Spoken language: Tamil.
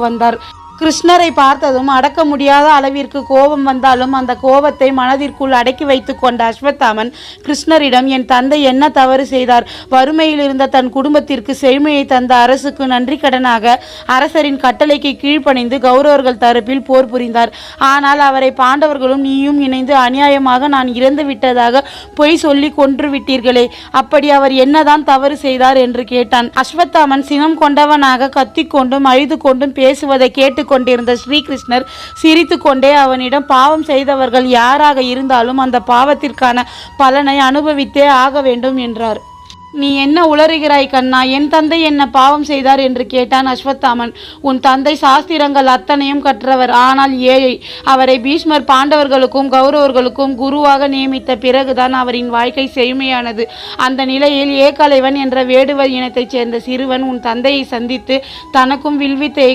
வந்தார். கிருஷ்ணரை பார்த்ததும் அடக்க முடியாத அளவிற்கு கோபம் வந்தாலும் அந்த கோபத்தை மனதிற்குள் அடக்கி வைத்து கொண்ட அஸ்வத்தாமன் கிருஷ்ணரிடம், என் தந்தை என்ன தவறு செய்தார்? வறுமையில் இருந்த தன் குடும்பத்திற்கு செழுமையை தந்த அரசுக்கு நன்றி கடனாக அரசரின் கட்டளைக்கு கீழ்ப்பணிந்து கௌரவர்கள் தரப்பில் போர் புரிந்தார். ஆனால் அவரை பாண்டவர்களும் நீயும் இணைந்து அநியாயமாக நான் இறந்து விட்டதாக பொய் சொல்லி கொன்று விட்டீர்களே, அப்படி அவர் என்னதான் தவறு செய்தார் என்று கேட்டான். அஸ்வத்தாமன் சினம் கொண்டவனாக கத்திக்கொண்டும் அழுது கொண்டும் பேசுவதை கேட்டு கொண்டிருந்த ஸ்ரீகிருஷ்ணர் சிரித்து கொண்டே அவனிடம், பாவம் செய்தவர்கள் யாராக இருந்தாலும் அந்த பாவத்திற்கான பலனை அனுபவித்தே ஆக வேண்டும் என்றார். நீ என்ன உளறுகிறாய் கண்ணா? என் தந்தை என்ன பாவம் செய்தார் என்று கேட்டான் அஸ்வத்தாமன். உன் தந்தை சாஸ்திரங்கள் அத்தனையும் கற்றவர், ஆனால் ஏழை. அவரை பீஷ்மர் பாண்டவர்களுக்கும் கௌரவர்களுக்கும் குருவாக நியமித்த பிறகுதான் அவரின் வாழ்க்கை செழுமையானது. அந்த நிலையில் ஏகலைவன் என்ற வேடுவர் இனத்தைச் சேர்ந்த சிறுவன் உன் தந்தையை சந்தித்து தனக்கும் வில்வித்தையை